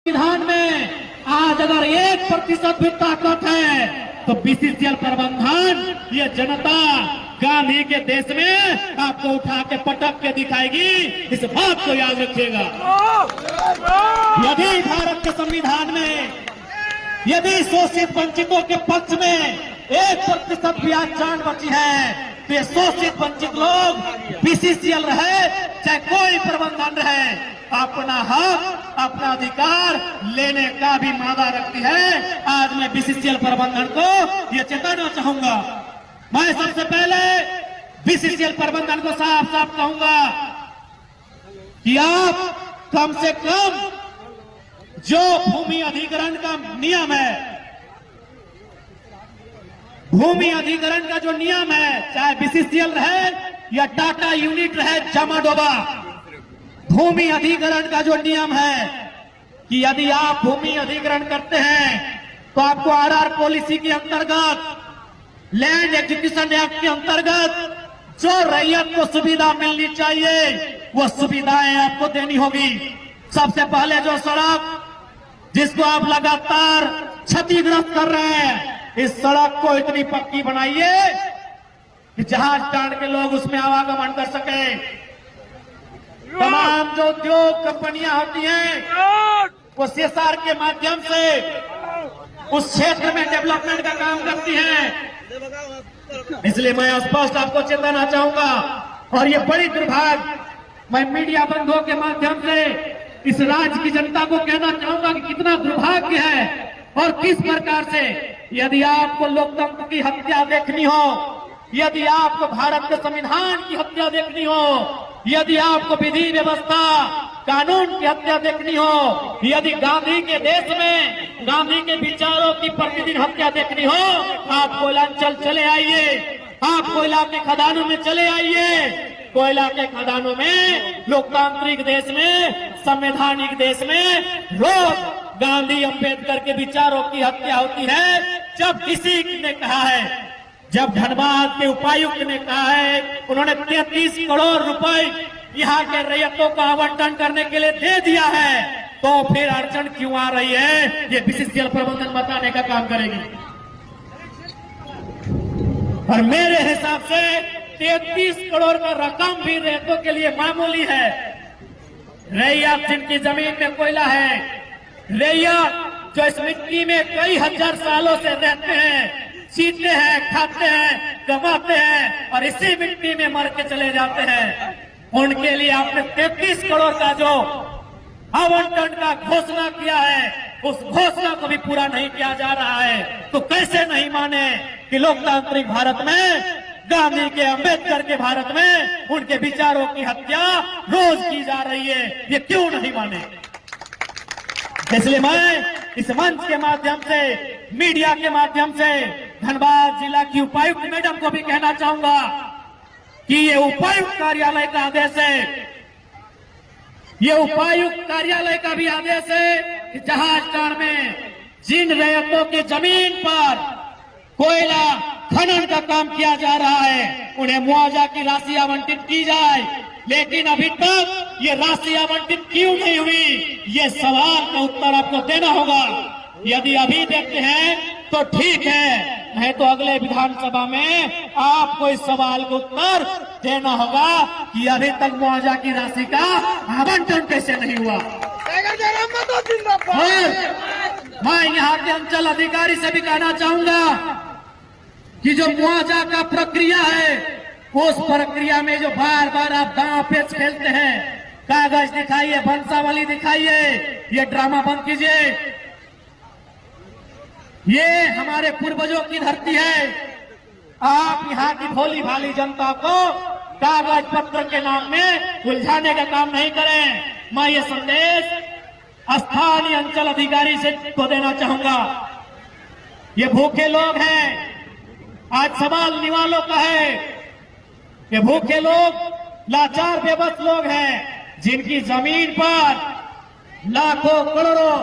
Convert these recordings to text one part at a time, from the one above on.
संविधान में आज अगर 1% भी ताकत है तो बीसीसीएल प्रबंधन ये जनता गांधी के देश में आपको उठा के पटक के दिखाएगी। इस बात को याद रखिएगा। यदि भारत के संविधान में यदि शोषित वंचितों के पक्ष में 1% भी आज जान बची है तो ये शोषित वंचित लोग बीसीसीएल रहे चाहे कोई प्रबंधन रहे अपना हक अपना अधिकार लेने का भी मादा रखती है। आज मैं बीसीसीएल प्रबंधन को ये चेताना चाहूंगा। मैं सबसे पहले बीसीसीएल प्रबंधन को साफ साफ कहूंगा कि आप कम से कम जो भूमि अधिग्रहण का नियम है, भूमि अधिग्रहण का जो नियम है, चाहे बीसीसीएल रहे या टाटा यूनिट रहे जमाडोबा, भूमि अधिग्रहण का जो नियम है कि यदि आप भूमि अधिग्रहण करते हैं तो आपको आरआर पॉलिसी के अंतर्गत, लैंड एजुकेशन एक्ट के अंतर्गत जो रैयत को सुविधा मिलनी चाहिए वो सुविधाएं आपको देनी होगी। सबसे पहले जो सड़क जिसको आप लगातार क्षतिग्रस्त कर रहे हैं, इस सड़क को इतनी पक्की बनाइए कि जहाज टाड़ के लोग उसमें आवागमन कर सके। तमाम जो उद्योग कंपनियां होती हैं वो सीएसआर के माध्यम से उस क्षेत्र में डेवलपमेंट का काम करती हैं। इसलिए मैं स्पष्ट आपको चेताना चाहूंगा और ये बड़ी दुर्भाग्य मैं मीडिया बंधुओं के माध्यम से इस राज्य की जनता को कहना चाहूंगा कि कितना दुर्भाग्य है और किस प्रकार से यदि आपको लोकतंत्र की हत्या देखनी हो, यदि आपको भारत के संविधान की हत्या देखनी हो, यदि आपको विधि व्यवस्था कानून की हत्या देखनी हो, यदि गांधी के देश में गांधी के विचारों की प्रतिदिन हत्या देखनी हो, आप कोयलांचल चले आइए, आप कोयला के खदानों में चले आइए। कोयला के खदानों में लोकतांत्रिक देश में संवैधानिक देश में रोज गांधी अंबेडकर के विचारों की हत्या होती है। जब किसी ने कहा है, जब धनबाद के उपायुक्त ने कहा है उन्होंने 33 करोड़ रुपए यहाँ के रैयतों का आवंटन करने के लिए दे दिया है, तो फिर अड़चन क्यों आ रही है ये बीसीसीएल प्रबंधन बताने का काम करेगी। और मेरे हिसाब से 33 करोड़ का रकम भी रैयतों के लिए मामूली है। रैयत जिनकी जमीन में कोयला है, रैयत जो इस मिट्टी में कई हजार सालों से रहते हैं, सीते हैं, खाते हैं, कमाते हैं और इसी मिट्टी में मर के चले जाते हैं, उनके लिए आपने 33 करोड़ का जो आवंटन का घोषणा किया है उस घोषणा को भी पूरा नहीं किया जा रहा है। तो कैसे नहीं माने कि लोकतांत्रिक भारत में, गांधी के अंबेडकर के भारत में उनके विचारों की हत्या रोज की जा रही है, ये क्यों नहीं माने। इसलिए मैं इस मंच के माध्यम से, मीडिया के माध्यम से धनबाद जिला की उपायुक्त मैडम को भी कहना चाहूंगा कि ये उपायुक्त कार्यालय का आदेश है, ये उपायुक्त कार्यालय का भी आदेश है कि जहाजटाड़ में जिन रैयतों की जमीन पर कोयला खनन का काम किया जा रहा है उन्हें मुआवजा की राशि आवंटित की जाए। लेकिन अभी तक ये राशि आवंटित क्यों नहीं हुई, ये सवाल का उत्तर आपको देना होगा। यदि अभी देते हैं तो ठीक है, नहीं तो अगले विधानसभा में आपको इस सवाल का उत्तर देना होगा कि अभी तक मुआवजा की राशि का आवंटन कैसे नहीं हुआ। और मैं यहाँ के अंचल अधिकारी से भी कहना चाहूंगा कि जो मुआवजा का प्रक्रिया है उस प्रक्रिया में जो बार बार आप दांव पेच खेलते हैं, कागज दिखाइए, वंशावली दिखाइए, ये ड्रामा बंद कीजिए। ये हमारे पूर्वजों की धरती है। आप यहाँ की भोली भाली जनता को कागज पत्र के नाम में उलझाने का काम नहीं करें। मैं ये संदेश स्थानीय अंचल अधिकारी से को देना चाहूंगा। ये भूखे लोग हैं, आज सवाल निवालों का है। ये भूखे लोग लाचार बेबस लोग हैं जिनकी जमीन पर लाखों करोड़ों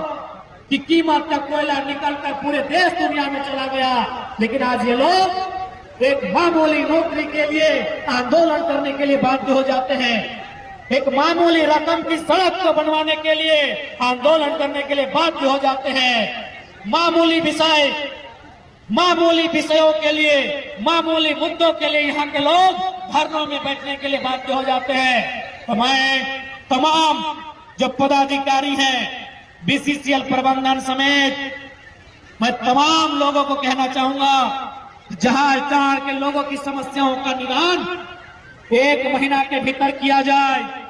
की कीमत का कोयला निकलकर पूरे देश दुनिया में चला गया, लेकिन आज ये लोग एक मामूली नौकरी के लिए आंदोलन करने के लिए बाध्य हो जाते हैं। एक मामूली रकम की सड़क को बनवाने के लिए आंदोलन करने के लिए बाध्य हो जाते हैं। मामूली विषयों के लिए, मामूली मुद्दों के लिए यहाँ के लोग धरनों में बैठने के लिए बाध्य हो जाते हैं। तो मैं तमाम जो पदाधिकारी हैं, बीसीसीएल प्रबंधन समेत, मैं तमाम लोगों को कहना चाहूंगा, जहां के लोगों की समस्याओं का निदान 1 महीना के भीतर किया जाए।